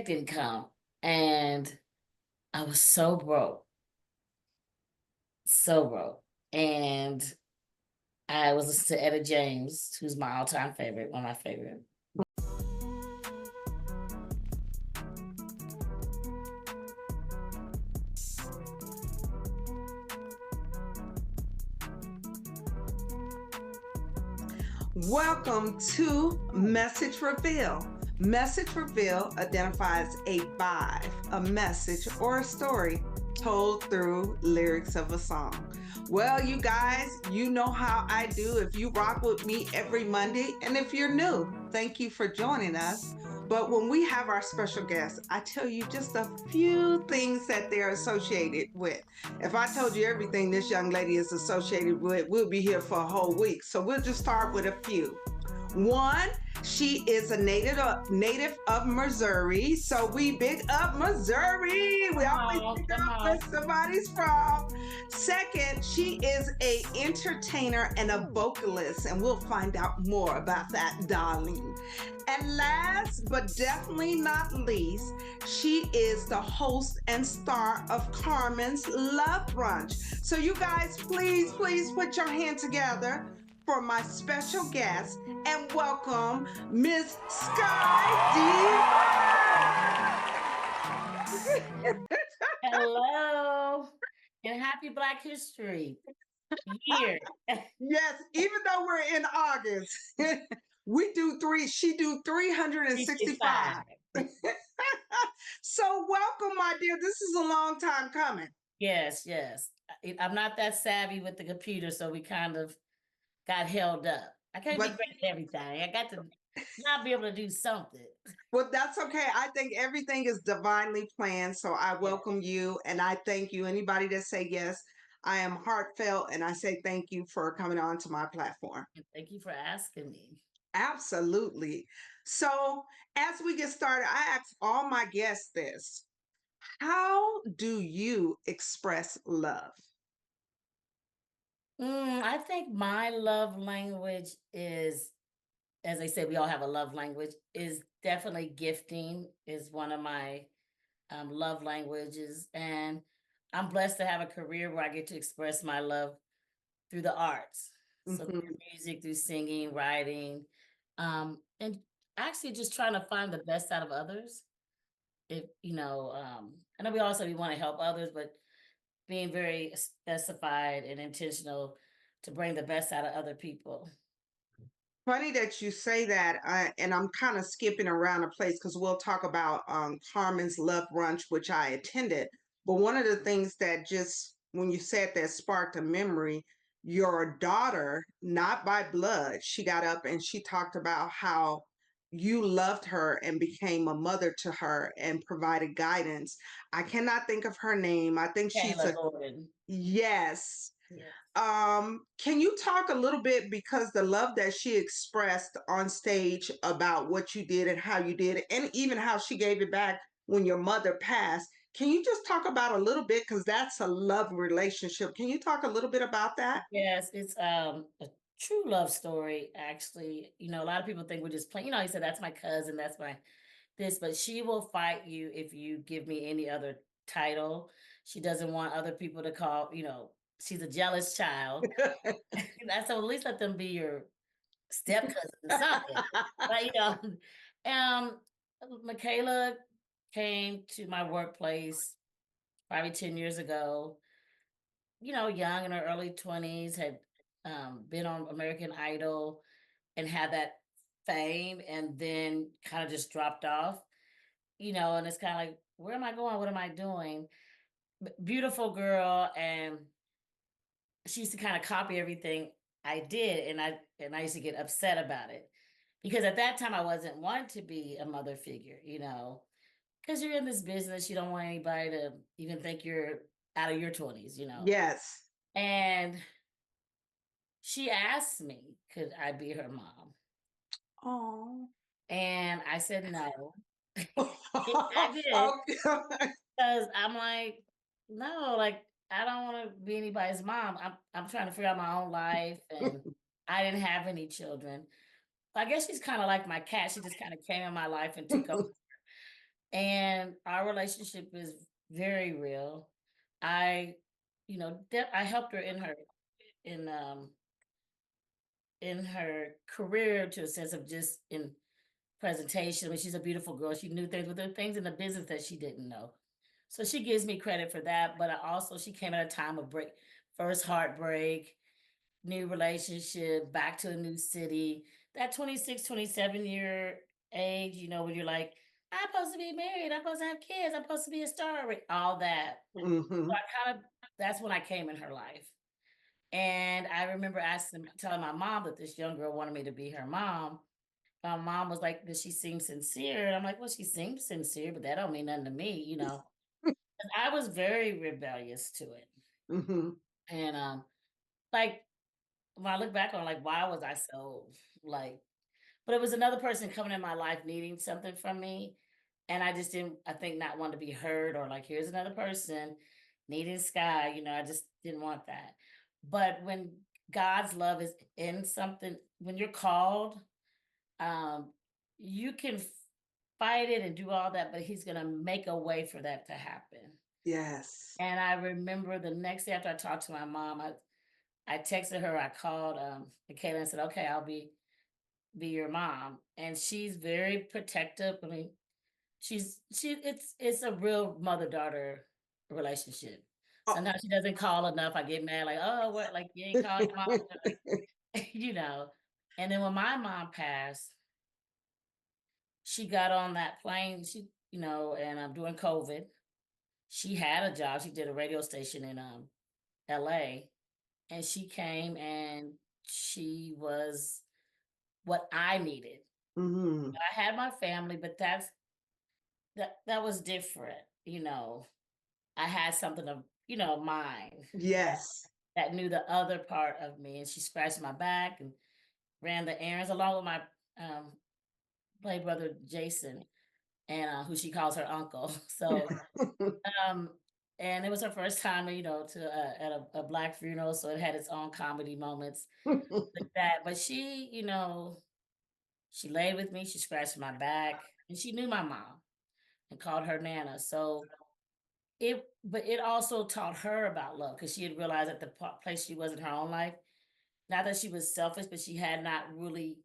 didn't come, and I was so broke. And I was listening to Etta James, who's my all-time favorite, one of my favorite. Welcome to Message Reveal. Message Reveal identifies a vibe, a message, or a story told through lyrics of a song. Well, you guys, you know how I do if you rock with me every Monday. And if you're new, thank you for joining us. But when we have our special guests, I tell you just a few things that they're associated with. If I told you everything this young lady is associated with, we'll be here for a whole week. So we'll just start with a few. One, she is a native of Missouri. So we big up Missouri. We always pick up where somebody's from. Second, she is a entertainer and a vocalist, and we'll find out more about that, darling. And last but definitely not least, she is the host and star of Carman's Love Brunch. So you guys, please put your hand together for my special guest and welcome Miss Skye D. Hello, and happy Black History Year. Yes, even though we're in August, she do 365. So welcome, my dear. This is a long time coming. Yes. I'm not that savvy with the computer, so we kind of got held up. I can't be great at everything. I got to not be able to do something. Well, that's okay. I think everything is divinely planned. So I welcome you and I thank you. Anybody that say yes, I am heartfelt and I say thank you for coming on to my platform. Thank you for asking me. Absolutely. So as we get started, I ask all my guests this. How do you express love? I think my love language is, as I said, we all have a love language, is definitely gifting is one of my love languages. And I'm blessed to have a career where I get to express my love through the arts. So through music, through singing, writing, and actually just trying to find the best out of others. If I know we want to help others, but being very specified and intentional to bring the best out of other people. Funny that you say that, and I'm kind of skipping around a place because we'll talk about Carmen's Love Brunch, which I attended. But one of the things that just when you said that sparked a memory, your daughter, not by blood, she got up and she talked about how you loved her and became a mother to her and provided guidance. I cannot think of her name. I think she's a Gordon. Yes. Can you talk a little bit because the love that she expressed on stage about what you did and how you did it, and even how she gave it back when your mother passed? Can you just talk about a little bit because that's a love relationship? Can you talk a little bit about that? Yes, it's a true love story. Actually, a lot of people think we're just playing. He said that's my cousin, that's my this, but she will fight you if you give me any other title. She doesn't want other people to call. She's a jealous child. That's so at least let them be your step cousin or something. But Michaela came to my workplace probably 10 years ago, young in her early 20s, had been on American Idol and had that fame and then kind of just dropped off, and it's kind of like, where am I going? What am I doing? Beautiful girl. And she used to kind of copy everything I did. And I used to get upset about it because at that time I wasn't wanting to be a mother figure, because you're in this business. You don't want anybody to even think you're out of your 20s. Yes. And she asked me, could I be her mom? Oh. And I said no. I did. Because I'm like, no, like, I don't want to be anybody's mom. I'm trying to figure out my own life, and I didn't have any children. I guess she's kind of like my cat. She just kind of came in my life and took over. and our relationship is very real. I, I helped her in um in her career to a sense of just in presentation. I mean, she's a beautiful girl. She knew things, but there are things in the business that she didn't know. So she gives me credit for that. But she came at a time of break, first heartbreak, new relationship, back to a new city. That 26, 27-year age, when you're like, I'm supposed to be married, I'm supposed to have kids, I'm supposed to be a star, all that. So Mhm. I kind of that's when I came in her life. And I remember telling my mom that this young girl wanted me to be her mom. My mom was like, "Does she seem sincere?" And I'm like, "Well, she seems sincere, but that don't mean nothing to me." 'Cause I was very rebellious to it. Mhm. And like when I look back on like why was I so like but it was another person coming in my life needing something from me. And I just didn't, I think, not want to be heard or like, here's another person needing Skye. I just didn't want that. But when God's love is in something, when you're called, um, you can fight it and do all that, but He's going to make a way for that to happen. Yes. And I remember the next day after I talked to my mom, I texted her, I called Michaela and said, okay, I'll be your mom. And she's very protective. I mean, it's a real mother-daughter relationship. Oh. Sometimes she doesn't call enough. I get mad, like, oh, what, like you ain't call your mom enough, you know. And then when my mom passed, she got on that plane, and during COVID, she had a job. She did a radio station in LA, and she came and she was what I needed. Mhm. I had my family, but that was different. I had something of, mine Yes. that knew the other part of me, and she scratched my back and ran the errands along with my um play brother Jason, and who she calls her uncle. So um and it was her first time, to at a black funeral, so it had its own comedy moments with that. But she laid with me, she scratched my back, and she knew my mom and called her Nana. So but it also taught her about love because she had realized that the place she was in her own life, not that she was selfish, but she had not really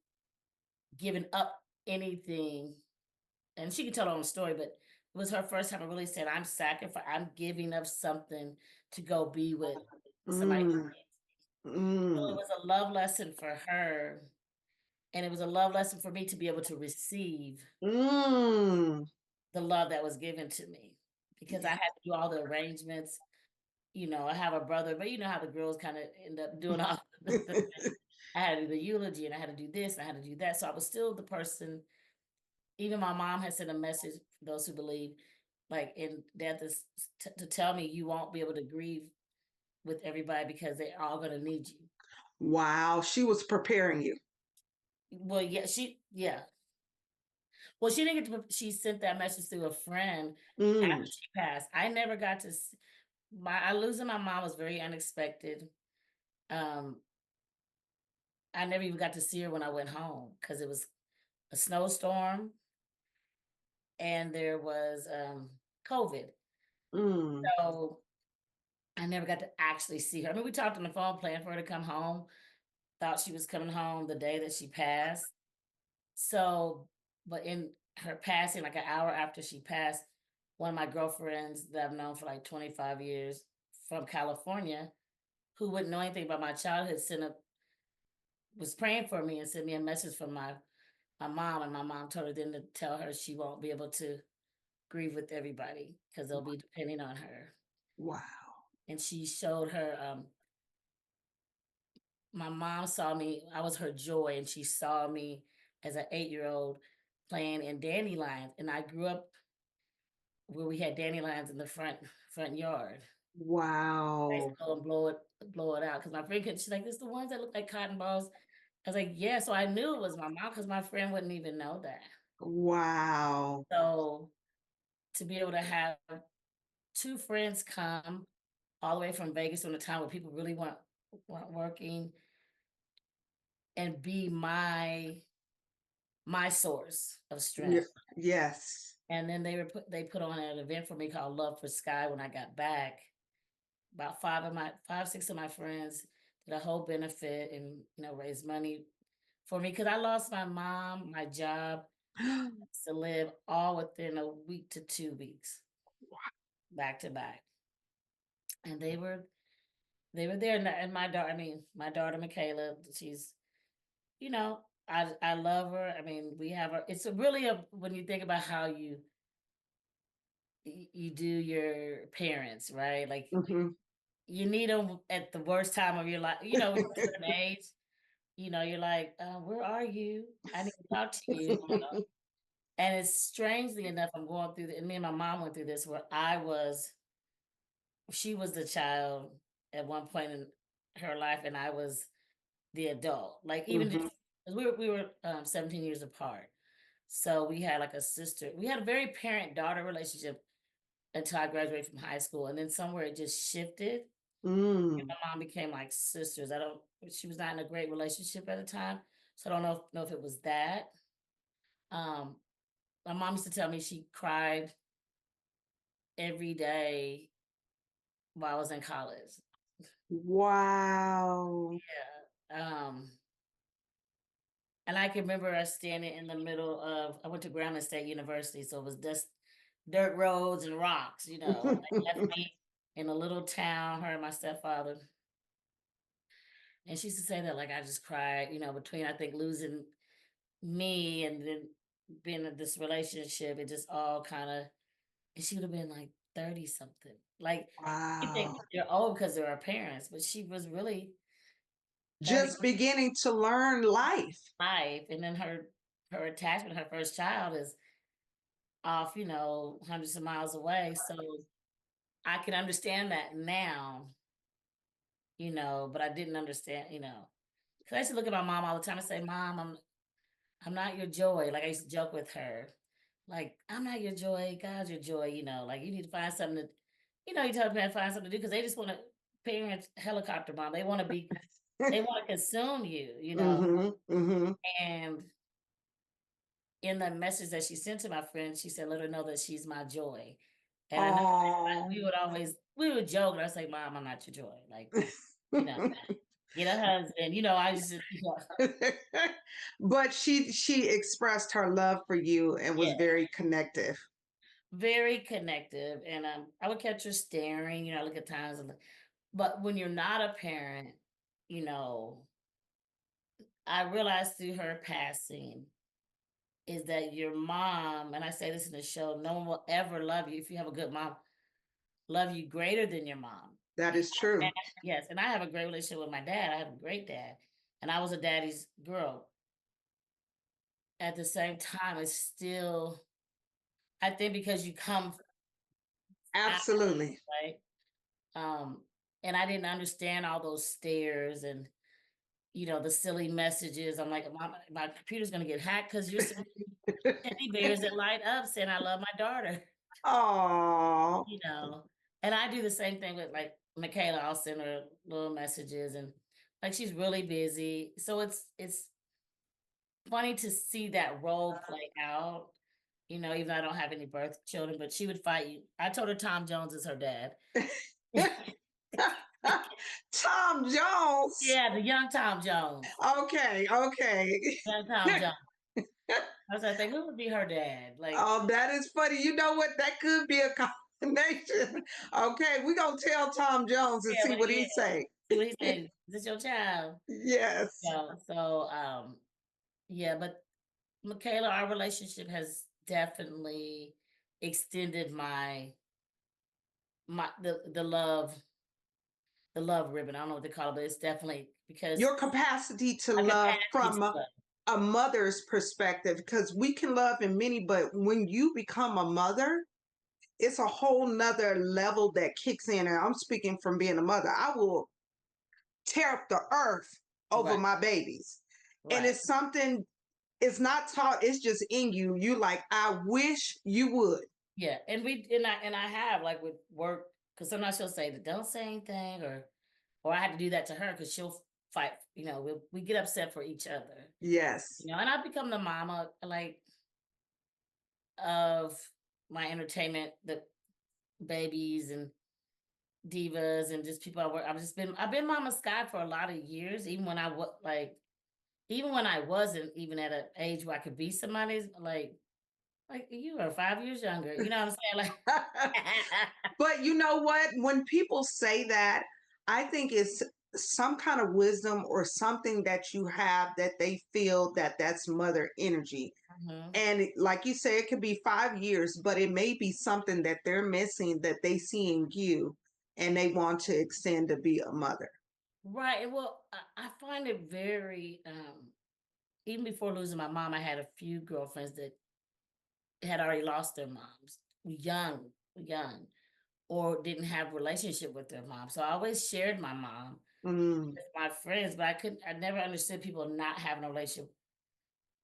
given up anything. And she could tell her own story, but it was her first time I really said, I'm giving up something to go be with somebody who Mm. needs me. So it Mm. was a love lesson for her. And it was a love lesson for me to be able to receive Mm. the love that was given to me because I Yeah. had to do all the arrangements. I have a brother, but you know how the girls kind of end up doing all the I had to do the eulogy and I had to do this and I had to do that. So I was still the person. Even my mom had sent a message for those who believe, like in death, to tell me you won't be able to grieve with everybody because they're all going to need you. Wow, she was preparing you. Well, yeah. Well, she didn't get to, she sent that message through a friend Mm. after she passed. I never got to, I losing my mom was very unexpected. Um, I never even got to see her when I went home because it was a snowstorm and there was COVID. Mm. So I never got to actually see her. I mean, we talked on the phone, planned for her to come home. Thought she was coming home the day that she passed. So, but in her passing, like an hour after she passed, one of my girlfriends that I've known for like 25 years from California, who wouldn't know anything about my childhood, was praying for me and sent me a message from my mom, and my mom told her then to tell her she won't be able to grieve with everybody because they'll be depending on her. Wow. And she showed her my mom saw me, I was her joy, and she saw me as an 8-year-old playing in dandelions. And I grew up where we had dandelions in the front yard. I used Wow. to go and blow it out because my friend could. She's like, "This the ones that look like cotton balls." I was like, "Yeah." So I knew it was my mom because my friend wouldn't even know that. Wow. So to be able to have two friends come all the way from Vegas on a time where people really weren't working and be my source of Ye strength. yes. And then they put on an event for me called Love for Skye when I got back. About 6 of my friends did a whole benefit and raise money for me because I lost my mom, my job to live all within a week to 2 weeks, back to back. And they were there, and my daughter. I mean, my daughter Michaela. She's I love her. I mean, we have her. It's really a when you think about how you do your parents, right? Like Mhm. you need them at the worst time of your life. When you're a certain age, you're like, where are you? I need to talk to you. And it's strangely enough, I'm going through, and me and my mom went through this where she was the child at one point in her life, and I was the adult. Like even just Mhm. 'cause we were 17 years apart, so we had like a sister. We had a very parent daughter relationship until I graduated from high school, and then somewhere it just shifted. And Mm. my mom became like sisters. I don't. She was not in a great relationship at the time, so I don't know if it was that. Um, my mom used to tell me she cried every day while I was in college. Wow. Yeah. And I can remember us standing in the middle of. I went to Grambling State University, so it was just dirt roads and rocks. They left me in a little town. Her and my stepfather, and she used to say that like I just cried. Between I think losing me and then being in this relationship, it just all kind of. And she would have been like 30 something. Like you think Wow. they're old because they're our parents, but she was really 30 Just beginning to learn life. life. And then her attachment, her first child is off, hundreds of miles away. So I can understand that now, but I didn't understand, because I used to look at my mom all the time and say, Mom, I'm not your joy. Like I used to joke with her. Like, I'm not your joy, God's your joy, like you need to find something to, you tell them to find something to do because they just want to parents helicopter mom. They want to consume you. Mhm. Mhm. And in the message that she sent to my friend, she said, let her know that she's my joy. And I know Oh. we would joke and I say, Mom, I'm not your joy. Like, you know, get a husband, I just, But she expressed her love for you and was yeah, very connective. very connective. And I would catch her staring, look at times. But when you're not a parent, you know, I realized through her passing is that your mom, and I say this in the show, no one will ever love you if you have a good mom, love you greater than your mom. That Because is true. yes, and I have a great relationship with my dad. I have a great dad, and I was a daddy's girl. At the same time, it's still, I think, because you come out, Absolutely. right? Um, and I didn't understand all those stares and the silly messages. I'm like, Mom, my computer's gonna get hacked because you're sending me teddy bears that light up saying I love my daughter. Oh. you know. And I do the same thing with like Michaela. I'll send her little messages and like she's really busy. So it's funny to see that role play out. Even though I don't have any birth children, but she would fight you. I told her Tom Jones is her dad. Tom Jones. Yeah, the young Tom Jones. Okay, okay. Young Tom Jones. I was like, who would be her dad? Like, Oh, that is funny. You know what? That could be a combination. Okay, we're gonna tell Tom Jones and yeah, see but what yeah. he say. See what he said. Is this your child? Yes. So yeah, but Michaela, our relationship has definitely extended my the love ribbon. I don't know what they call it, but it's definitely because Your capacity to my love capacity to from love. a mother's perspective, because we can love in many, but when you become a mother, it's a whole nother level that kicks in. And I'm speaking from being a mother. I will tear up the earth over Right, my babies. And right. it's something, it's not taught, it's just in you. You like, I wish you would. Yeah, and I have like with work because sometimes she'll say that don't say anything or I had to do that to her because she'll fight. We get upset for each other. Yes. And I've become the mama like of my entertainment, the babies and divas and just people I work. I've been Mama Skye for a lot of years, even when I was even when I wasn't even at an age where I could be somebody's like you are 5 years younger. You know what I'm saying? Like But you know what? When people say that, I think it's some kind of wisdom or something that you have that they feel that that's mother energy. Mhm. And like you say, it could be 5 years, but it may be something that they're missing that they see in you and they want to extend to be a mother. Right. Well, I find it very even before losing my mom, I had a few girlfriends that had already lost their moms young, or didn't have relationship with their mom. So I always shared my mom Mm, with my friends, but I never understood people not having a relationship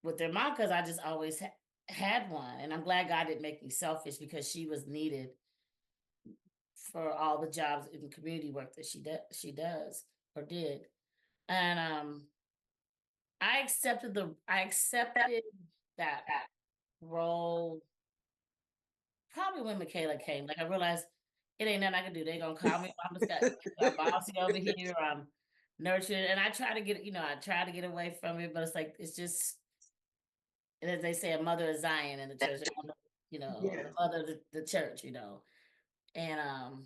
with their mom because I just always had one. And I'm glad God didn't make me selfish because she was needed for all the jobs in community work that she does or did. And I accepted that role probably when Michaela came. Like I realized it ain't nothing I can do. They gonna call me. I'm just got bossy over here. I'm nurtured, and I try to get I try to get away from it, but it's like it's just as they say, a mother of Zion in the church. The yes. mother of the church. And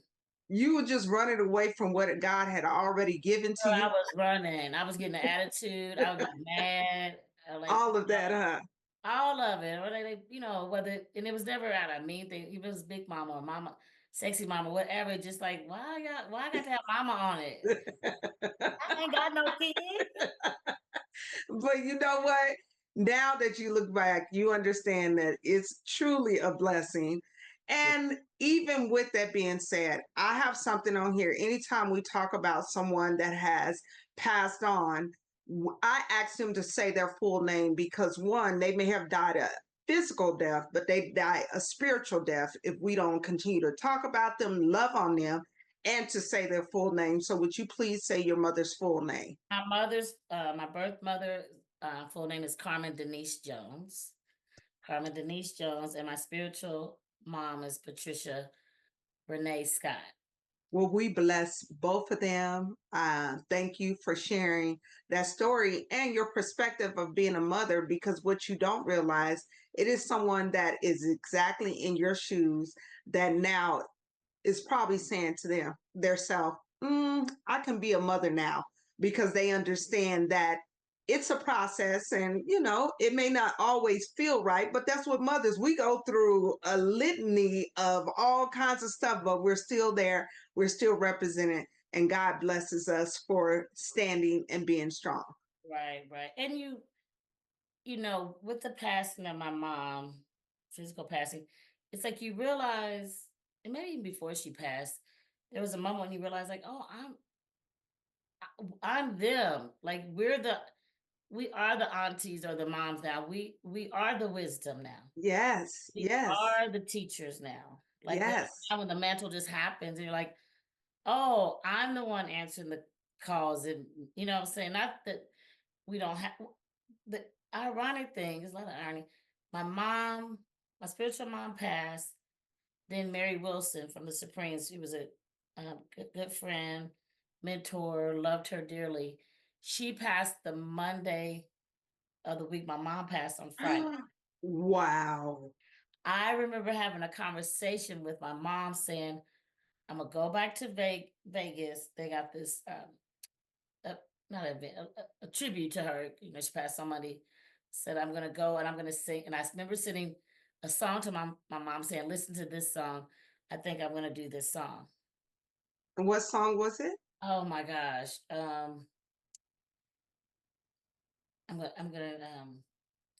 You were just running away from what God had already given to girl, I you. was running. I was getting an attitude. I would get mad. Like All of that, huh? all of it, or whether, and it was never out of mean thing. Even if it was Big Mama or Mama, Sexy Mama, whatever. Just like why I got to have Mama on it? I ain't got no kids. But you know what? Now that you look back, you understand that it's truly a blessing. And even with that being said, I have something on here. Anytime we talk about someone that has passed on, I ask them to say their full name because one, they may have died a physical death, but they die a spiritual death if we don't continue to talk about them, love on them, and to say their full name. So would you please say your mother's full name? My birth mother, full name is Carmen Denise Jones. Carmen Denise Jones, and my spiritual mom is Patricia Renee Scott. Well, we bless both of them. Thank you for sharing that story and your perspective of being a mother because what you don't realize, it is someone that is exactly in your shoes that now is probably saying to them, their self, I can be a mother now because they understand that it's a process and it may not always feel right, but that's what mothers, we go through a litany of all kinds of stuff, but we're still there, we're still represented, and God blesses us for standing and being strong. Right, right. And with the passing of my mom, physical passing, it's like you realize, and maybe even before she passed, there was a moment when you realize, like, oh, I'm them. Like we are the aunties or the moms now. We are the wisdom now. Yes, We yes, are the teachers now. Like there's yes. a time when the mantle just happens, and you're like, oh, I'm the one answering the calls, and you know what I'm saying. Not that we don't have the ironic thing is a lot of irony. My mom, my spiritual mom passed. Then Mary Wilson from the Supremes, she was a good friend, mentor, loved her dearly. She passed the Monday of the week. My mom passed on Friday. Wow. I remember having a conversation with my mom saying, "I'm gonna go back to Vegas. They got this uh, not an event, a tribute to her. She passed somebody. Said I'm gonna go and I'm gonna sing. And I remember singing a song to my mom saying, "Listen to this song. I think I'm gonna do this song." And what song was it? Oh my gosh. I'm gonna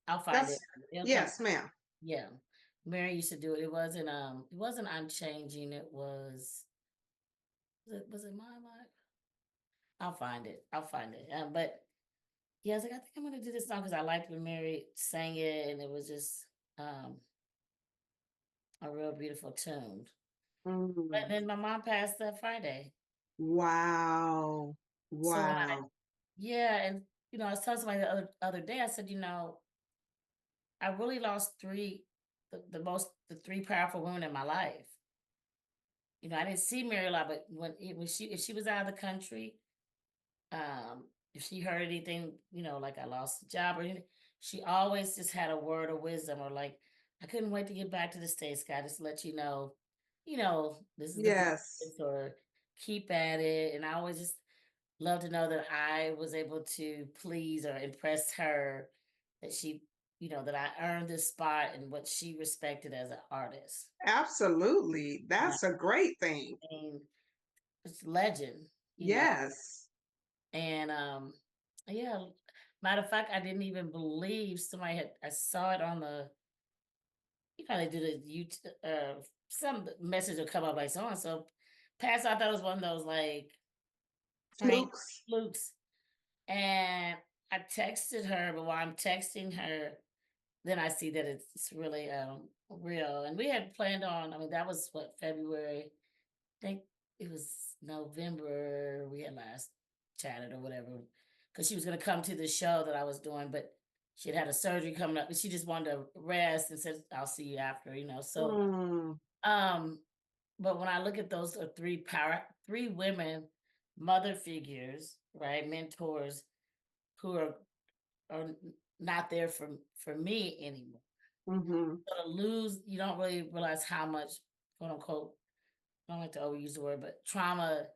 I'll find it. That's It'll come. yes, ma'am. Yeah. Mary used to do it. It wasn't Unchanging. Was it My Life? I'll find it. I'll find it. But yeah, I was like, I think I'm gonna do this song because I liked when Mary sang it, and it was just um a real beautiful tune. But Mm. then my mom passed that Friday. Wow. So Wow. yeah, and I was telling somebody the other day, I said, I really lost three. the three powerful women in my life. I didn't see Mary a lot, but when she if she was out of the country, if she heard anything, like I lost a job or anything, she always just had a word of wisdom or like, I couldn't wait to get back to the States, God, just to let this is the good Yes. place, or keep at it. And I always just love to know that I was able to please or impress her, that that I earned this spot and what she respected as an artist. Absolutely. And I That's a great thing. mean, it's legend, you know. Yes. And yeah, matter of fact, I didn't even believe somebody had. I saw it on they do the YouTube. Some message will come up like so and so passed. I thought it was one of those like prank Flukes. flukes, and I texted her. But while I'm texting her, then I see that it's really real. And we had planned on. I mean, that was what, February. I think it was November. We had last chatted or whatever, because she was going to come to the show that I was doing, but she had a surgery coming up, and she just wanted to rest and said, "I'll see you after." So, Mm, um, but when I look at those three women, mother figures, right, mentors, who are not there for me anymore. hmm So to lose, you don't really realize how much, quote unquote, I don't like to overuse the word, but trauma,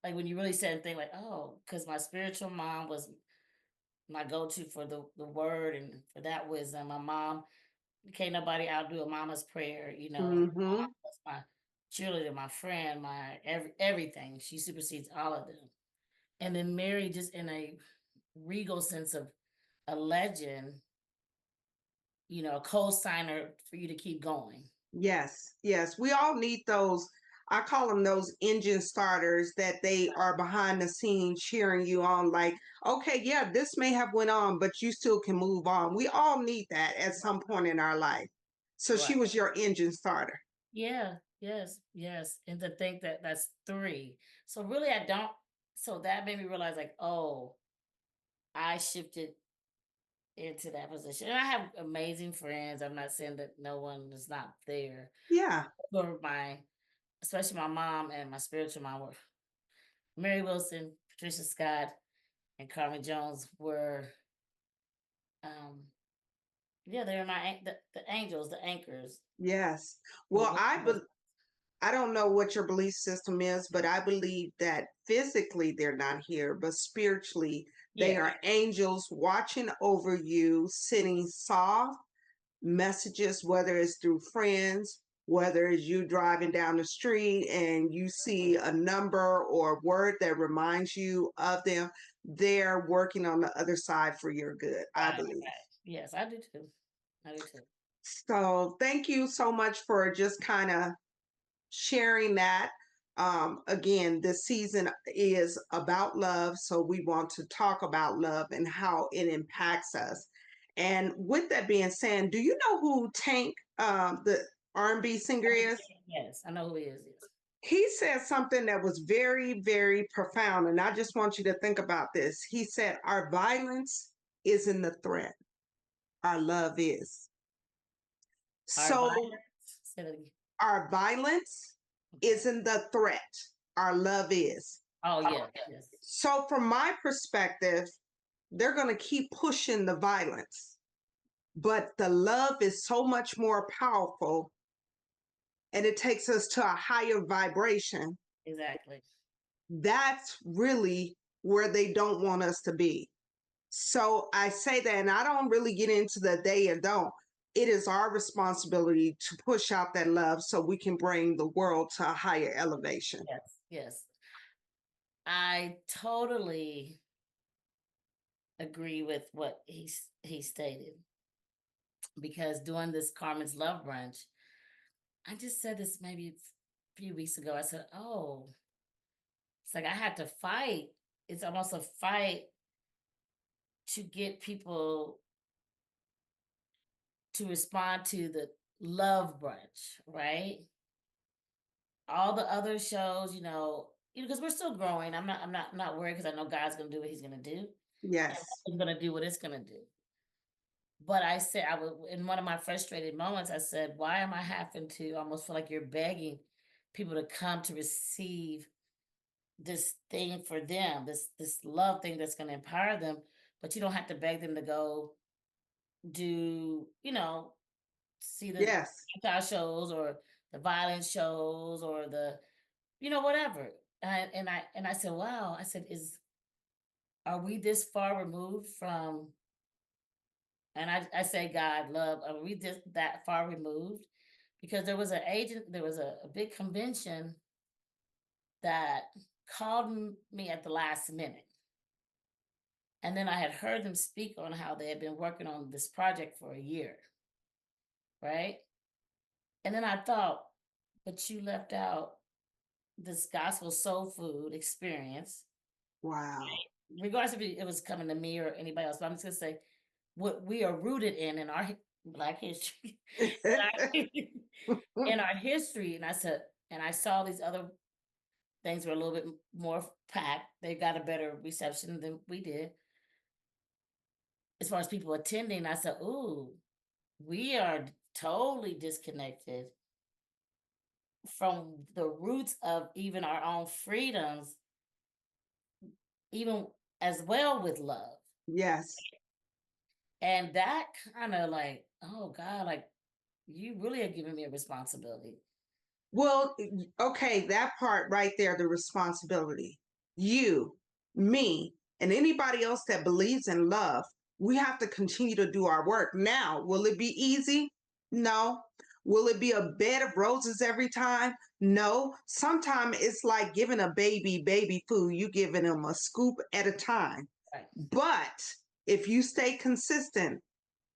like when you really sit and think like, oh, because my spiritual mom was my go-to for the word and for that wisdom. My mom, can't nobody outdo a mama's prayer. hmm That's my cheerleader, my friend, my everything. She supersedes all of them. And then Mary, just in a regal sense of a legend, a co-signer for you to keep going. Yes. Yes. We all need those. I call them those engine starters that they are behind the scenes cheering you on like, okay, yeah, this may have went on, but you still can move on. We all need that at some point in our life. So Right. she was your engine starter. Yeah, yes, yes. And to think that that's three. So really I don't so that made me realize like, oh, I shifted into that position. And I have amazing friends. I'm not saying that no one is not there. Yeah. For especially my mom and my spiritual mom were Mary Wilson, Patricia Scott, and Carmen Jones were um yeah, they're the angels, the anchors. Yes. The Well, I don't know what your belief system is, but I believe that physically they're not here, but spiritually they yeah, are angels watching over you, sending soft messages, whether it's through friends, whether it's you driving down the street and you see a number or word that reminds you of them. They're working on the other side for your good, I right, believe. right. Yes, I do too. I do too. So thank you so much for just kind of sharing that. Again, this season is about love, so we want to talk about love and how it impacts us. And with that being said, do you know who Tank, the R&B singer, is? Yes, I know who he is. Yes. He said something that was very, very profound, and I just want you to think about this. He said, "Our violence isn't the threat; our love is." Our So, violence. Say that again. our violence Okay. isn't the threat; our love is. Oh yeah, yes. So, from my perspective, they're going to keep pushing the violence, but the love is so much more powerful and it takes us to a higher vibration. Exactly. That's really where they don't want us to be. So, I say that, and I don't really get into the they and don't. It is our responsibility to push out that love so we can bring the world to a higher elevation. Yes. Yes. I totally agree with what he stated, because doing this Carmen's Love Brunch, I just said this maybe a few weeks ago. I said, "Oh, it's like I had to fight. It's almost a fight to get people to respond to the Love Brunch, right? All the other shows, because we're still growing. I'm not worried, because I know God's gonna do what He's gonna do, and Yes. I'm gonna do what it's gonna do. But I said, I was in one of my frustrated moments, I said, why am I having to almost feel like you're begging people to come to receive this thing for them, this love thing that's gonna empower them, but you don't have to beg them to go do, see the Yes. shows or the violence shows or the, whatever. And I said, wow, I said, are we this far removed from, and I say God, love, are we just that far removed? Because there was a big convention that called me at the last minute. And then I had heard them speak on how they had been working on this project for a year, right? And then I thought, but you left out this gospel soul food experience, Wow. regardless if it was coming to me or anybody else. But I'm just gonna say what we are rooted in our Black history, in our, in our history. And I said, and I saw these other things were a little bit more packed. They got a better reception than we did as far as people attending. I said, ooh, we are totally disconnected from the roots of even our own freedoms, even as well with love. Yes. And that kind of like, oh God, like you really are giving me a responsibility. Well, okay, that part right there, the responsibility. You, me, and anybody else that believes in love, we have to continue to do our work. Now, will it be easy? No. Will it be a bed of roses every time? No. Sometimes it's like giving a baby food. You giving them a scoop at a time. Right. But if you stay consistent,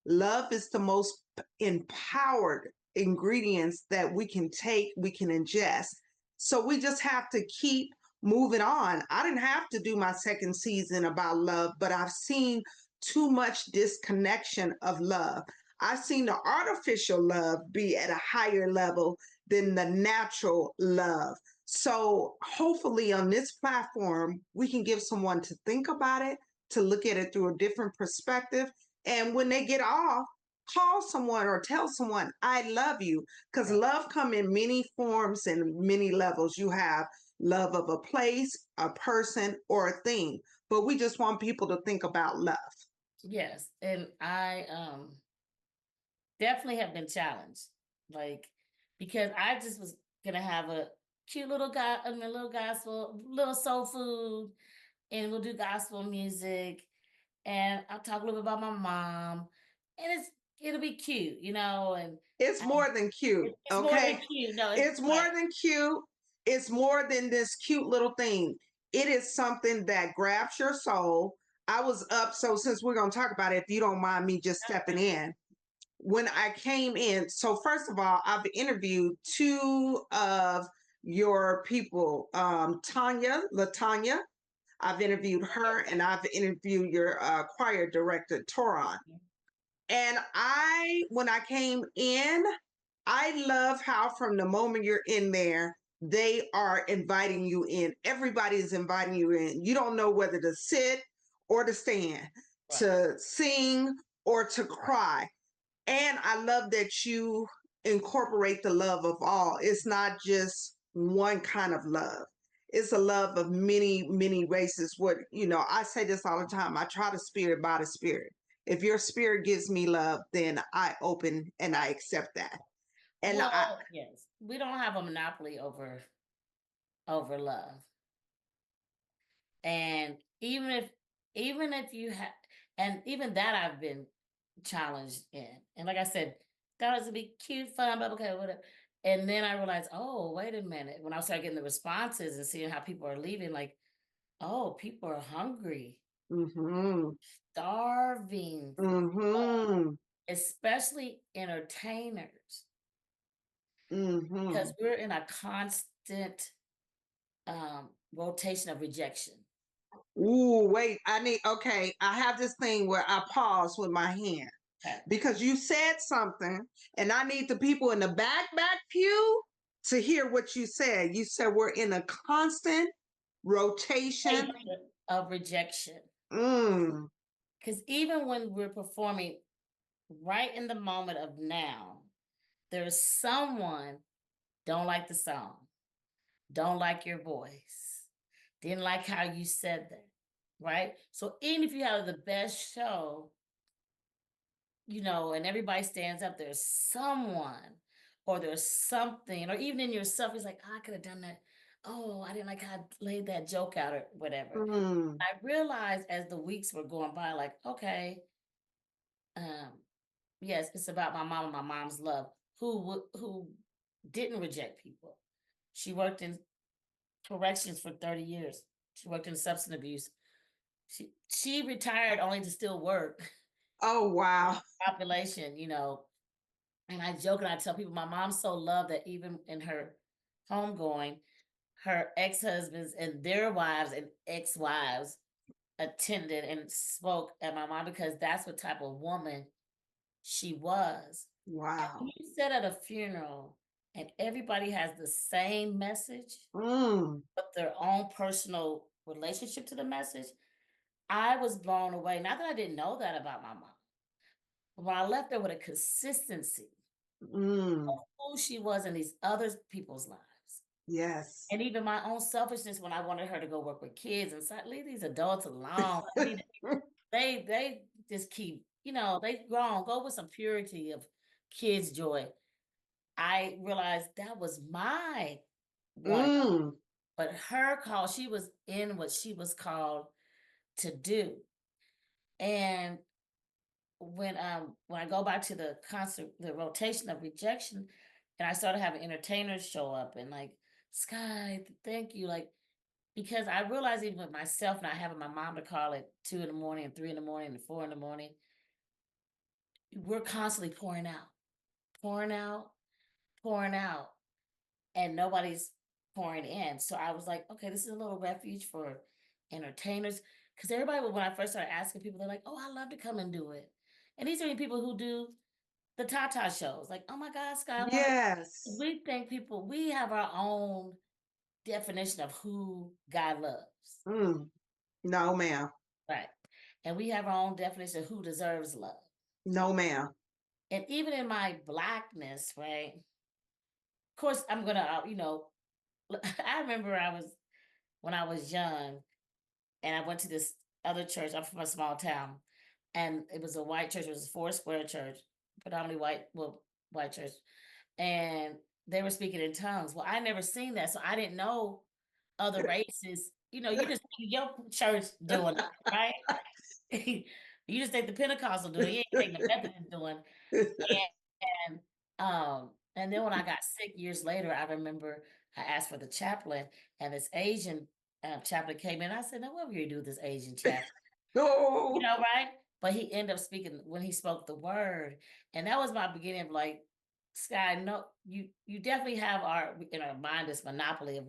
love is the most empowered ingredients that we can take, we can ingest. So we just have to keep moving on. I didn't have to do my second season about love, but I've seen too much disconnection of love. I've seen the artificial love be at a higher level than the natural love. So hopefully on this platform, we can give someone to think about it, to look at it through a different perspective, and when they get off, call someone or tell someone, I love you. Because Right. love come in many forms and many levels. You have love of a place, a person, or a thing. But we just want people to think about love. Yes. And I definitely have been challenged. Like, because I just was gonna have a cute little guy, I mean, a little gospel, little soul food, and we'll do gospel music, and I'll talk a little bit about my mom, and it'll be cute, and It's I, more than cute, it's more than okay? cute. No, it's It's more right. than cute. It's more than this cute little thing. It is something that grabs your soul. I was up, so since we're going to talk about it, if you don't mind me just stepping in, when I came in, so first of all, I've interviewed two of your people, Latanya. I've interviewed her, and I've interviewed your choir director, Toron. And when I came in, I love how from the moment you're in there, they are inviting you in. Everybody is inviting you in. You don't know whether to sit or to stand, Right. to sing or to cry. And I love that you incorporate the love of all. It's not just one kind of love. It's a love of many, many races. I say this all the time. I try to spirit by the spirit. If your spirit gives me love, then I open and I accept that. And I, Well, yes, we don't have a monopoly over love, and even if you have, and even that I've been challenged in, and like I said, that was to be cute, fun, but okay, whatever. And then I realized, oh, wait a minute. When I started getting the responses and seeing how people are leaving, like, oh, people are hungry, mm-hmm, starving, mm-hmm, especially entertainers, mm-hmm. because we're in a constant rotation of rejection. Ooh, wait, okay, I have this thing where I pause with my hand Okay. because you said something, and I need the people in the back pew to hear what you said. You said we're in a constant rotation. Of rejection. Mm, Because even when we're performing, right in the moment of now, there's someone don't like the song, don't like your voice, didn't like how you said that, right? So even if you have the best show, and everybody stands up, there's someone or there's something, or even in yourself, it's like, "Oh, I could have done that. Oh, I didn't like how I laid that joke out or whatever." Mm. I realized as the weeks were going by, like, okay, um, yes, it's about my mom and my mom's love, who didn't reject people. She worked in corrections for 30 years. She worked in substance abuse. She retired only to still work Oh, wow. population, and I joke and I tell people my mom so loved that even in her homegoing, her ex-husbands and their wives and ex-wives attended and spoke at my mom because that's what type of woman she was. And when Wow. you sit at a funeral and everybody has the same message, Mm. but their own personal relationship to the message, I was blown away. Not that I didn't know that about my mom, but when I left there with a consistency Mm. who she was in these other people's lives. Yes. And even my own selfishness when I wanted her to go work with kids and say, leave these adults alone. I need they just keep, they've grown. Go with some purity of kids' joy. I realized that was my one, Mm. but her call, she was in what she was called to do. And when I go back to the concert, the rotation of rejection, and I started having entertainers show up and like, Skye, thank you. Like, because I realized even with myself not having my mom to call at 2 in the morning and 3 in the morning and 4 in the morning, we're constantly pouring out, pouring out, and nobody's pouring in. So I was like, okay, this is a little refuge for entertainers. Because everybody, when I first started asking people, they're like, oh, I love to come and do it. And these are the people who do the Tata shows. Like, oh my God, Scott, I want to. Yes. We think we have our own definition of who God loves. Mm. No, ma'am. Right. And we have our own definition of who deserves love. No, ma'am. And even in my blackness, right? Of course, I'm going to, I remember when I was young and I went to this other church. I'm from a small town and it was a white church. It was a four square church, predominantly white church. And they were speaking in tongues. Well, I never seen that. So I didn't know other races. You just think your church doing it, right? You just think the Pentecostal doing it. You ain't think the Methodist doing. And and then when I got sick years later, I remember I asked for the chaplain, and this Asian chaplain came in. I said, "Now what were you do with this Asian chaplain?" Oh. Right? But he ended up speaking when he spoke the word, and that was my beginning of like, Sky. No, you definitely have our in our mind this monopoly of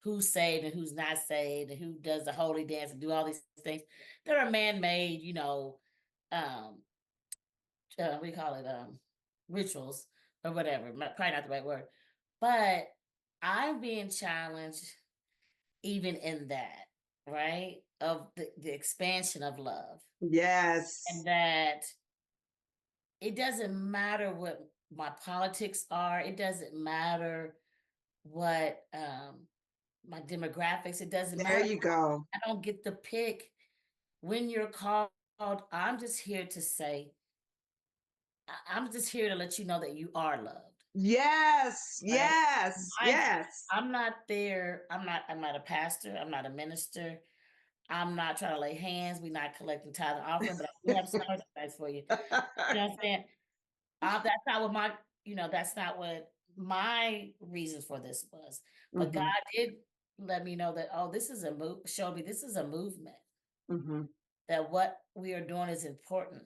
who's saved and who's not saved, and who does the holy dance and do all these things. There are man-made, um, we call it rituals or whatever. Probably not the right word, but I'm being challenged even in that, right? Of the expansion of love, and Yes. that it doesn't matter what my politics are. It doesn't matter what my demographics. It doesn't There matter. you go. I don't get to pick when you're called. I'm just here to say, I'm just here to let you know that you are loved. Yes. Right? Yes. I Yes. I'm not there. I'm not a pastor. I'm not a minister. I'm not trying to lay hands. We're not collecting tithe and offering, but I do have some merchandise for you. You know what I'm saying? That's not what that's not what my reason for this was. But God Hmm. did let me know that, oh, this is a move, show me this is a movement, Hmm. that what we are doing is important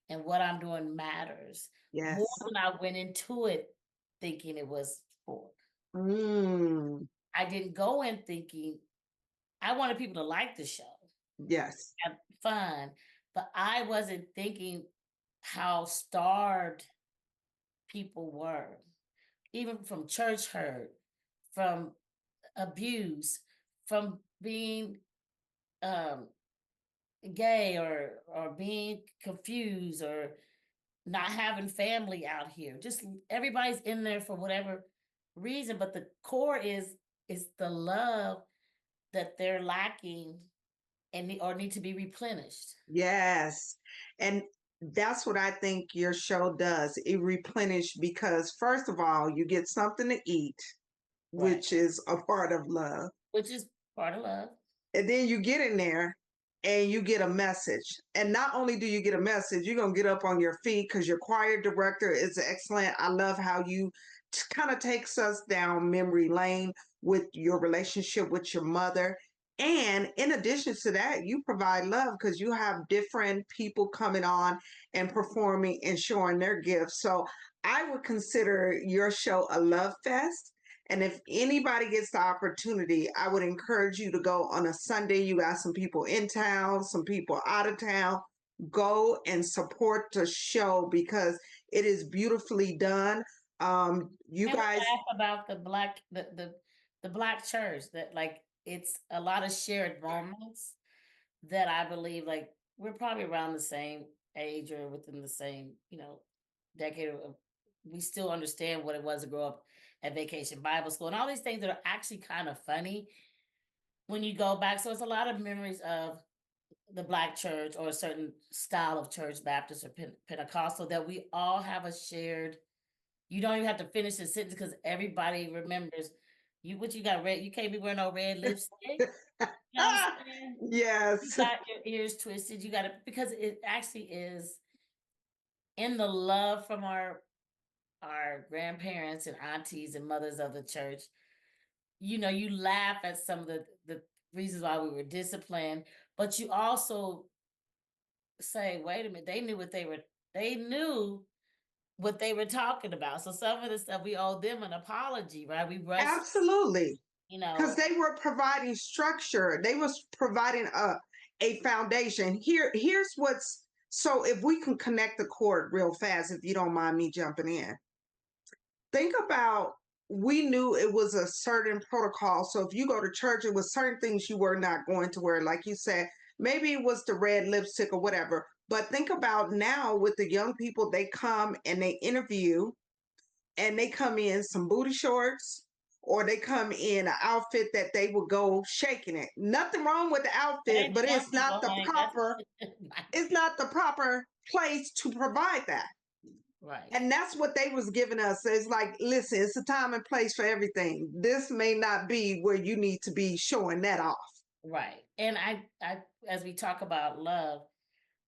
and what I'm doing matters more Yes. than I went into it thinking it was for. Mm. I didn't go in thinking I wanted people to like the show, Yes. have fun, but I wasn't thinking how starved people were, even from church hurt, from abuse, from being um, gay or being confused or not having family out here. Just everybody's in there for whatever reason, but the core is the love that they're lacking and or need to be replenished. Yes. And that's what I think your show does. It replenish because first of all, you get something to eat, Right. which is a part of love. Which is part of love. And then you get in there and you get a message. And not only do you get a message, you're going to get up on your feet because your choir director is excellent. I love how you kind of takes us down memory lane with your relationship with your mother. And in addition to that, you provide love because you have different people coming on and performing and showing their gifts. So I would consider your show a love fest. And if anybody gets the opportunity, I would encourage you to go on a Sunday. You got some people in town, some people out of town. Go and support the show because it is beautifully done. You And we guys, laugh about the black church that like it's a lot of shared moments that I believe like we're probably around the same age or within the same, decade of we still understand what it was to grow up at vacation Bible school and all these things that are actually kind of funny when you go back. So it's a lot of memories of the black church or a certain style of church, Baptist or Pentecostal, that we all have a shared. You don't even have to finish the sentence because everybody remembers you. What you got red? You can't be wearing no red lipstick. You know what I'm saying? You yes, got your ears twisted. You got to because it actually is in the love from our grandparents and aunties and mothers of the church. You laugh at some of the reasons why we were disciplined, but you also say, wait a minute, they knew what they were talking about. So some of the stuff we owe them an apology, right? We rushed, absolutely. you Because know, they were providing structure. They was providing a foundation. Here's what's so if we can connect the cord real fast, if you don't mind me jumping in. Think about we knew it was a certain protocol. So if you go to church, it was certain things you were not going to wear. Like you said, maybe it was the red lipstick or whatever. But think about now with the young people, they come and they interview and they come in some booty shorts or they come in an outfit that they would go shaking it. Nothing wrong with the that outfit, ain't but the young people, honey. it's not the proper place to provide that. Right, And that's what they was giving us. It's like, listen, it's a time and place for everything. This may not be where you need to be showing that off. right. And I, as we talk about love,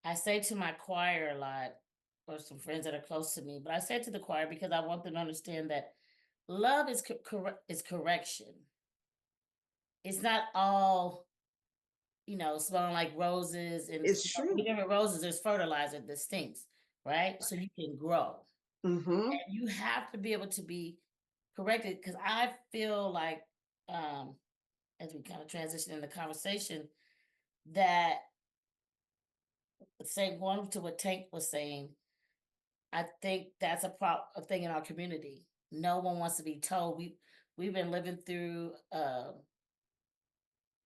I say to my choir a lot, or some friends that are close to me, but I say to the choir because I want them to understand that love is correction. It's not all smelling like roses and It's true. even with roses, there's fertilizer that stinks, right? So you can grow. Mm-hmm. And you have to be able to be corrected because I feel like um as we kind of transition in the conversation that saying going to what Tank was saying, I think that's a thing in our community. No one wants to be told. We've been living through a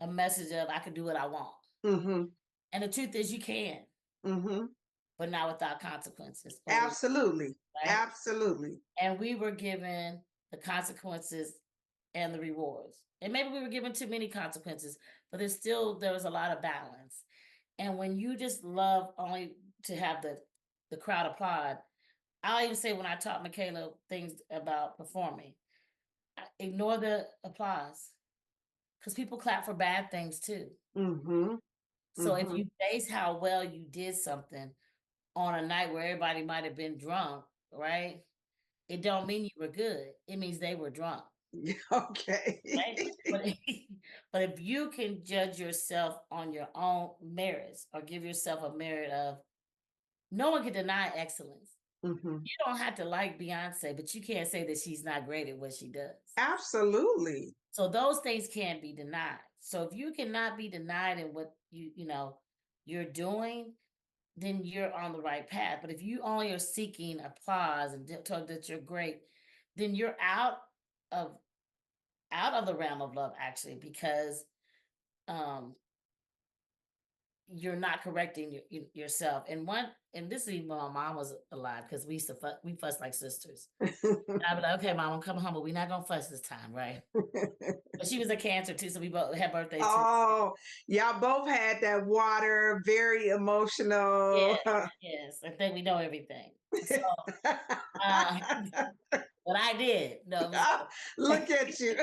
message of I can do what I want. Mm-hmm. And the truth is you can, Mm-hmm. but not without consequences or Absolutely. right? Absolutely. And we were given the consequences and the rewards. And maybe we were given too many consequences, but there was a lot of balance. And when you just love only to have the crowd applaud, I'll even say when I taught Michaela things about performing, ignore the applause because people clap for bad things too. Mm-hmm. So if Mm-hmm. you base how well you did something on a night where everybody might have been drunk, right? It don't mean you were good. It means they were drunk, Okay. right? But but if you can judge yourself on your own merits or give yourself a merit of no one can deny excellence. Mm-hmm. You don't have to like Beyonce, but you can't say that she's not great at what she does. Absolutely. So those things can't be denied. So if you cannot be denied in what you're doing, then you're on the right path. But if you only are seeking applause and told that you're great, then you're of out of the realm of love actually because um you're not correcting yourself. And this is even when my mom was alive, because we used to we fuss like sisters. And I'd be like, okay, mom, I'm coming home, but we're not gonna fuss this time, right? But she was a Cancer too, so we both had birthdays too. Oh, y'all both had that water, very emotional. Yes, yes. I think we know everything. So, uh, but I did. No, I'm just Look at you.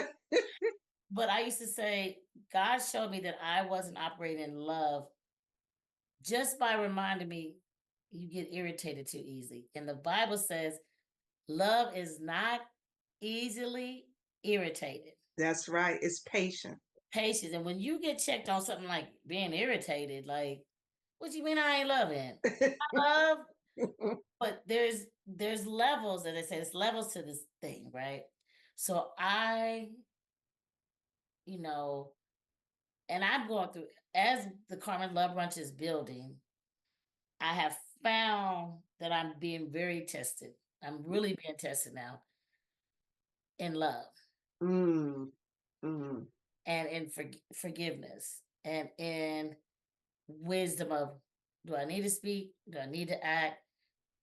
but I used to say, God showed me that I wasn't operating in love just by reminding me you get irritated too easily. And the Bible says love is not easily irritated. That's right. It's patient. Patience. And when you get checked on something like being irritated, like, what you mean I ain't loving? I love, but there's levels, as I say, there's levels to this thing, right? So you know, and I'm going through as the Carmen Love Brunch is building, I have found that I'm being very tested. I'm really being tested now in love Mm, mm. and in forgiveness and in wisdom of, do I need to speak? Do I need to act?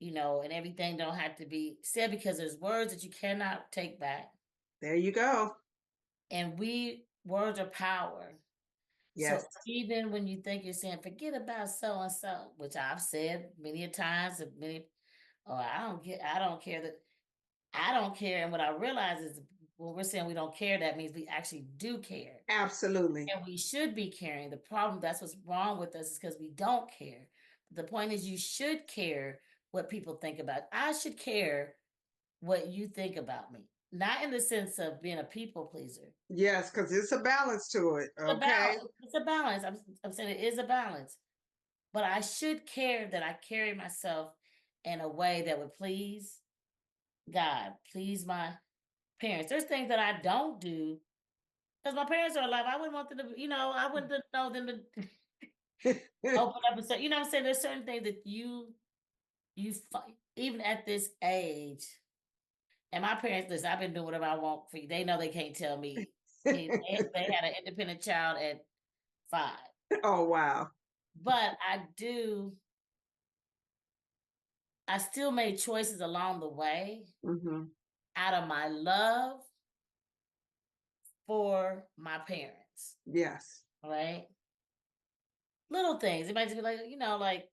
And everything don't have to be said, because there's words that you cannot take back. There you go. And words are power. So Yes, even when you think you're saying, forget about so and so, which I've said many a times, oh, I don't care that I don't care. And what I realize is when we're saying we don't care, that means we actually do care. absolutely. And we should be caring. The problem, that's what's wrong with us, is because we don't care. The point is, you should care what people think about. I should care what you think about me. Not in the sense of being a people pleaser. Yes, because it's a balance to it. It's a Okay. balance. It's a balance. I'm saying it is a balance. But I should care that I carry myself in a way that would please God, please my parents. There's things that I don't do because my parents are alive. I wouldn't want them to, I wouldn't know them to open up and say, you know what I'm saying? There's certain things that you fight, even at this age. And my parents, listen, I've been doing whatever I want for you. They know they can't tell me. They had an independent child at 5. Oh, wow. But I still made choices along the way Hmm. out of my love for my parents, Yes. right? Little things. It might just be like, like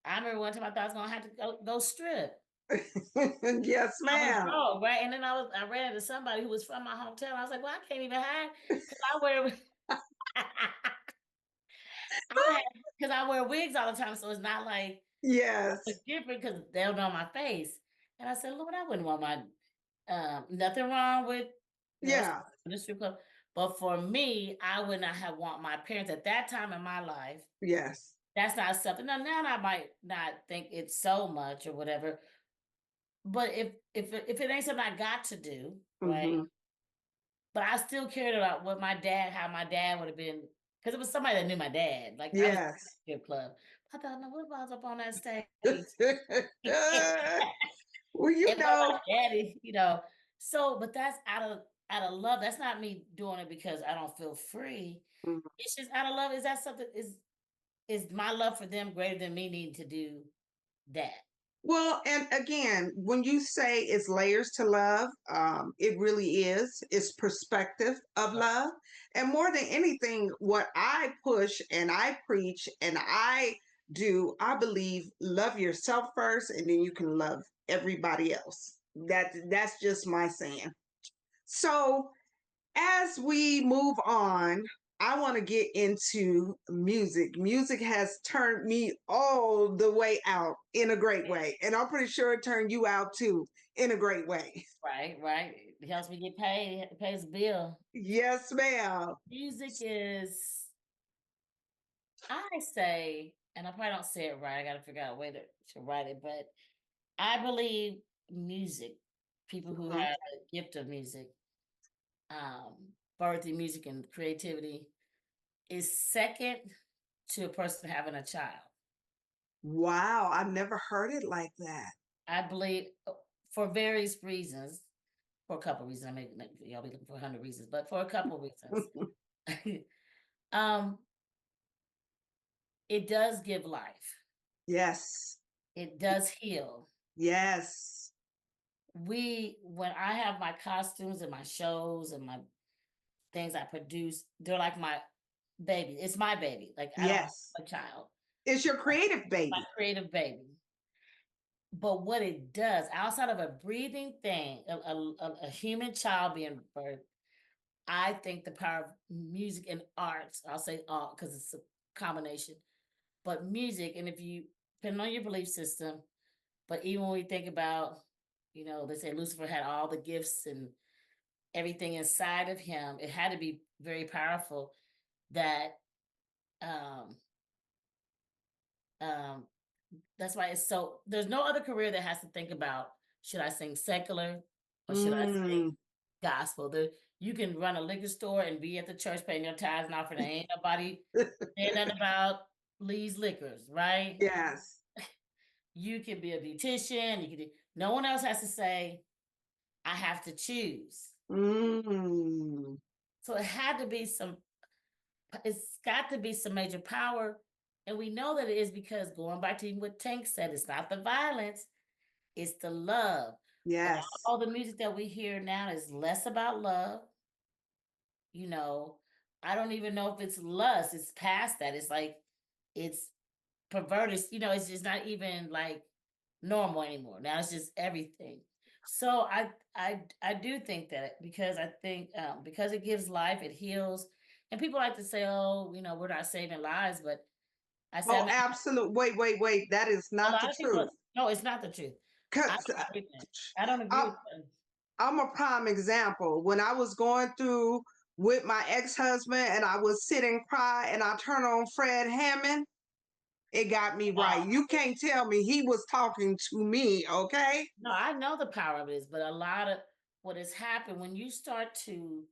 I remember one time I thought I was gonna have to go strip. Yes, I was ma'am. broke, right? And then I ran into somebody who was from my hometown. I was like, well, I can't even hide because I wear because I wear wigs all the time, so it's not like it's Yes. different because they'll know my face. And I said, Lord, I wouldn't want my nothing wrong with Yeah. the strip club, but for me, I would not have want my parents at that time in my life. Yes. That's not something. Now I might not think it's so much or whatever, but if it ain't something I got to do, right? Hmm. But I still cared about how my dad would have been, because it was somebody that knew my dad. Like I was at Yes. the strip club. I thought, no, what if I was up on that stage? Well, And my daddy. So, but that's out of love. That's not me doing it because I don't feel free. Mhm. It's just out of love. Is that something? Is my love for them greater than me needing to do that? Well, and again, when you say it's layers to love, it really is. It's perspective of love. And more than anything, what I push and I preach and I do, I believe love yourself first and then you can love everybody else. That's just my saying. So as we move on, I want to get into music. Music has turned me all the way out in a great way. And I'm pretty sure it turned you out too in a great way. Right. It helps me get paid. It pays the bill. Yes, ma'am. Music is, I say, and I probably don't say it right. I got to figure out a way to write it, but I believe music, people who Mhm. have a gift of music, um, birthing music and creativity, is second to a person having a child. Wow, I've never heard it like that. I believe for various reasons, for a couple of reasons. I mean, y'all be looking for 100 reasons, but for a couple of reasons. um, it does give life. Yes. It does heal. Yes. When I have my costumes and my shows and my things I produce, they're like my baby. It's my baby. Like I don't have Yes. a child. It's your creative My baby. creative baby. But what it does, outside of a breathing thing, a human child being birthed, I think the power of music and arts, I'll say art because it's a combination, but music, and if you, depending on your belief system, but even when we think about, they say Lucifer had all the gifts and everything inside of him, it had to be very powerful that, um, um, that's why it's so, there's no other career that has to think about, should I sing secular or should I sing Mm. gospel? You can run a liquor store and be at the church paying your tithes and offering. There ain't nobody saying nothing about Lee's Liquors, right? Yes. You can be a beautician. You can do. No one else has to say, I have to choose. Mm. So it had to be some. It's got to be some major power, and we know that it is because going back to what Tank said, it's not the violence, it's the love. But Yes. all the music that we hear now is less about love. You know, I don't even know if it's lust. It's past that. It's like it's perverted. It's just not even like normal anymore. Now it's just everything. So I do think that because I think because it gives life, it heals, and people like to say, oh, we're not saving lives, but I said Oh, absolute. Wait, wait, wait. That is a not the lot of people. truth. No, it's not the truth. I 'Cause, don't agree with that. I don't agree I, with that. I'm a prime example. When I was going through with my ex-husband and I would sit and cry and I turn on Fred Hammond, it got me right. You can't tell me he was talking to me, okay? No, I know the power of this, but a lot of what has happened when you start to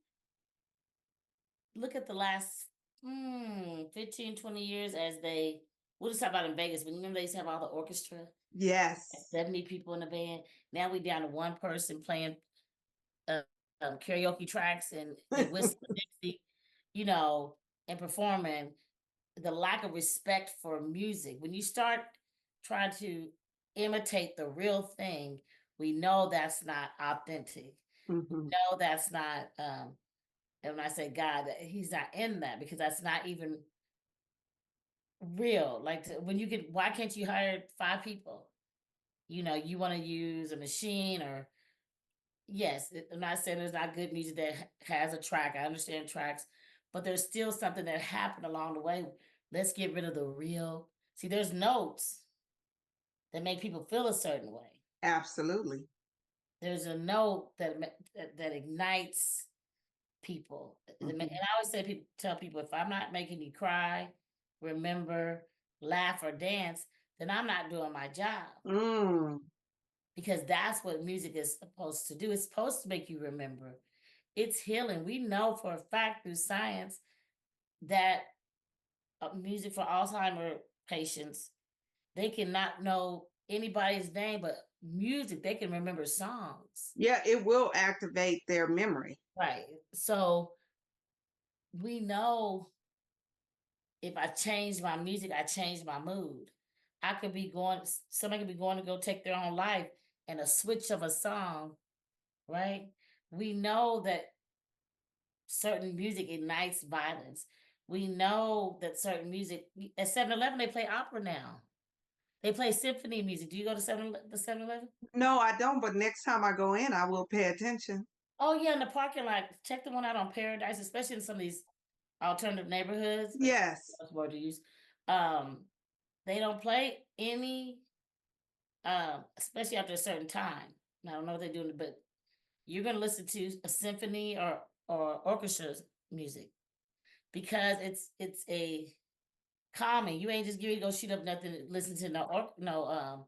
look at the last 15, 20 years as we'll just talk about in Vegas. When remember they used to have all the orchestra, Yes. 70 people in the band. Now we down to one person playing uh, karaoke tracks and whistle Dixie, you know, and performing. The lack of respect for music. When you start trying to imitate the real thing, we know that's not authentic. Mhm. No, that's not. And when I say God, He's not in that because that's not even real. Like when you get, why can't you hire 5 people? You want to use a machine or yes. I'm not saying there's not good music that has a track. I understand tracks, but there's still something that happened along the way. Let's get rid of the real. See, there's notes that make people feel a certain way. Absolutely. There's a note that ignites people. And Mhm. I always tell people, if I'm not making you cry, remember, laugh, or dance, then I'm not doing my job Mm. because that's what music is supposed to do. It's supposed to make you remember. It's healing. We know for a fact through science that music for Alzheimer patients, they cannot know anybody's name, but music, they can remember songs. Yeah, it will activate their memory. Right. So we know if I change my music, I change my mood. Somebody could be going to go take their own life and a switch of a song, right? We know that certain music ignites violence. We know that certain music at 7-Eleven they play opera now. They play symphony music. Do you go to 7-Eleven? No, I don't, but next time I go in, I will pay attention. Oh yeah, in the parking lot. Check the one out on Paradise, especially in some of these alternative neighborhoods. Yes. That's the word to use. Um, they don't play any, especially after a certain time. I don't know what they're doing, but you're gonna listen to a symphony or orchestra music because it's a calming. You ain't just getting to go shoot up nothing. Listen to no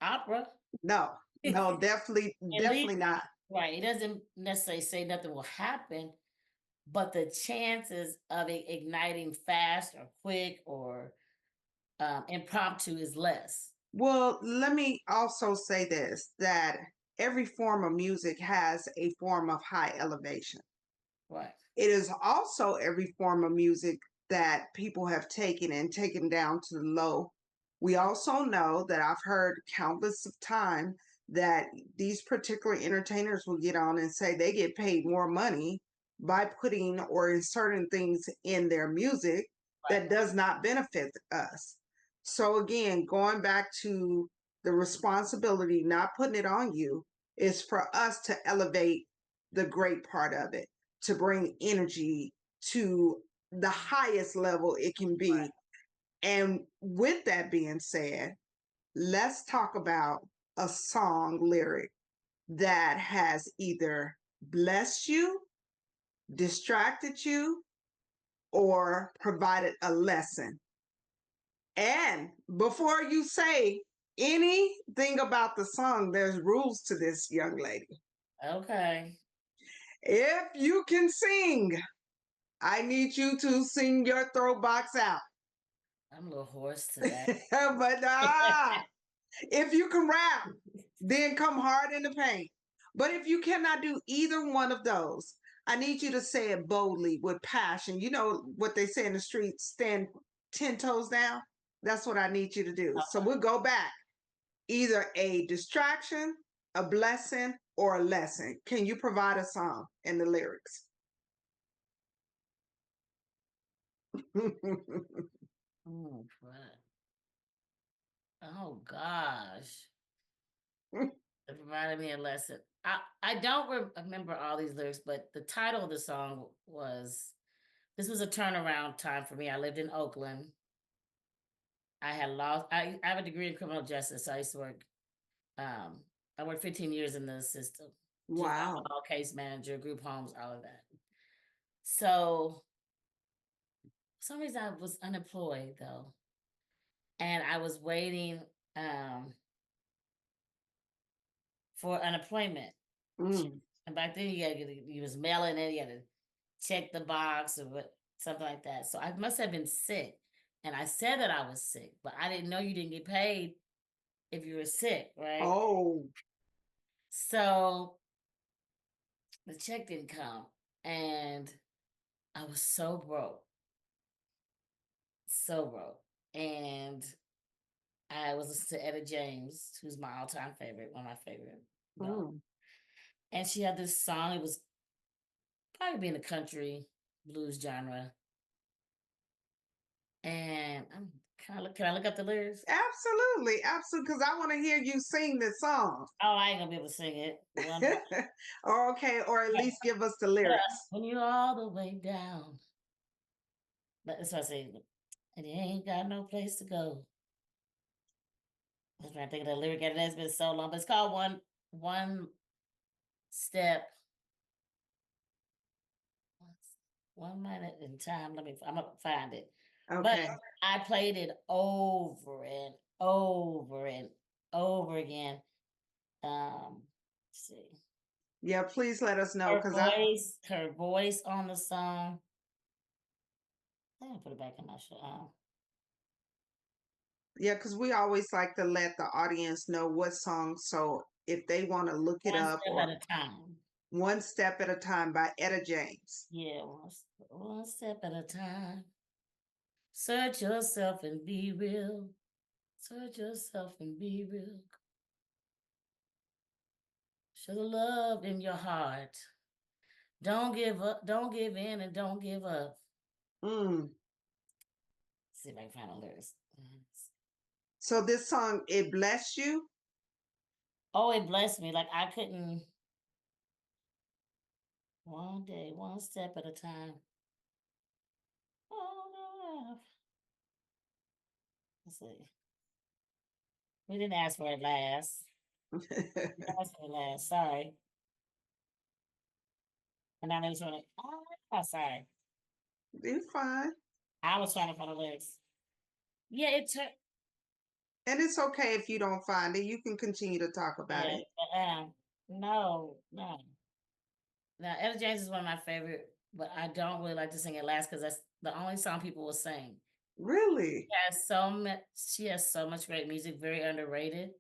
opera. No. No, definitely, At least definitely not. right. It doesn't necessarily say nothing will happen, but the chances of it igniting fast or quick or impromptu is less. Well, let me also say this that every form of music has a form of high elevation. Right. It is also every form of music that people have taken and taken down to the low. We also know that I've heard countless of time that these particular entertainers will get on and say they get paid more money by putting or inserting things in their music that does not benefit us. So again, going back to the responsibility, not putting it on you, is for us to elevate the great part of it, to bring energy to the highest level it can be. Right. And with that being said, let's talk about a song lyric that has either blessed you, distracted you, or provided a lesson. And before you say anything about the song, there's rules to this, young lady. Okay. If you can sing, I need you to sing your throat box out. I'm a little hoarse today. But if you can rap, then come hard in the paint. But if you cannot do either one of those, I need you to say it boldly with passion. You know what they say in the streets, stand 10 toes down? That's what I need you to do. So we'll go back. Either a distraction, a blessing, or a lesson. Can you provide a song and the lyrics? Oh, crap. Oh gosh. It provided me a lesson. I don't remember all these lyrics, but the title of the song was, this was a turnaround time for me. I lived in Oakland. I had lost, I have a degree in criminal justice. So I used to work, um, I worked 15 years in the system. Juvenile Wow. hall, case manager, group homes, all of that. So for some reason I was unemployed though. And I was waiting um for unemployment. Mm. And back then you was mailing it, you had to check the box or what, something like that. So I must have been sick. And I said that I was sick, but I didn't know you didn't get paid if you were sick, right? Oh. So the check didn't come and I was so broke. And I was listening to Etta James, who's my all-time favorite, one of my favorite. Mm. And she had this song, it was probably be in the country blues genre. And can I look up the lyrics? Absolutely, absolutely. Because I want to hear you sing this song. Oh, I ain't gonna be able to sing it. Or okay, or at least give us the lyrics. When you're all the way down. That's what I say. And you ain't got no place to go. That's when I think of the lyric, and it has been so long. But it's called one step, one minute in time. I'm gonna find it. But Okay. I played it over and over and over again. Let's see. Yeah, please let us know because I Her voice on the song. I didn't put it back in my show. yeah, because we always like to let the audience know what song. So if they want to look it One up step or at a time. One Step at a Time by Etta James. Yeah, one step at a time. Search yourself and be real. Search yourself and be real. Show the love in your heart. Don't give up. Don't give in, and don't give up. Mm. See if I can find the lyrics. So this song, it bless you. Oh, it blessed me. Like I couldn't. One day, one step at a time. Oh no. Let's see. We didn't ask for it last. Ask for it last. Sorry. And I was trying to. Oh, sorry. You're fine. I was trying to find the lyrics. Yeah, it took. And it's okay if you don't find it. You can continue to talk about Yeah. it. No, no. Now, Etta James is one of my favorite, but I don't really like to sing it last because that's the only song people will sing. Really? She has so much great music, very underrated.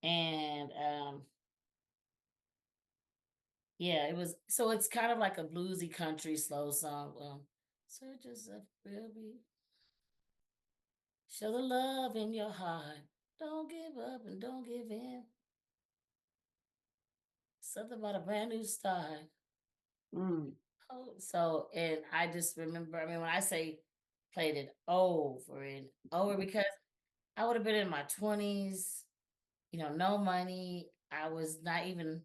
And yeah, it was so it's kind of like a bluesy country slow song. Searches of real be. Show the love in your heart. Don't give up and don't give in. Something about a brand new start. Mm. Oh, so and I just remember, I mean, when I say played it over and over, because I would have been in my 20s, no money. I was not even,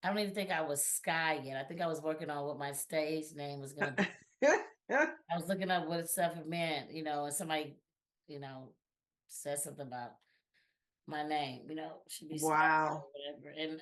I don't even think I was Skye yet. I think I was working on what my stage name was going to be. I was looking up what stuff it meant, and somebody, you know, said something about my name, should be Skye Wow. or whatever. And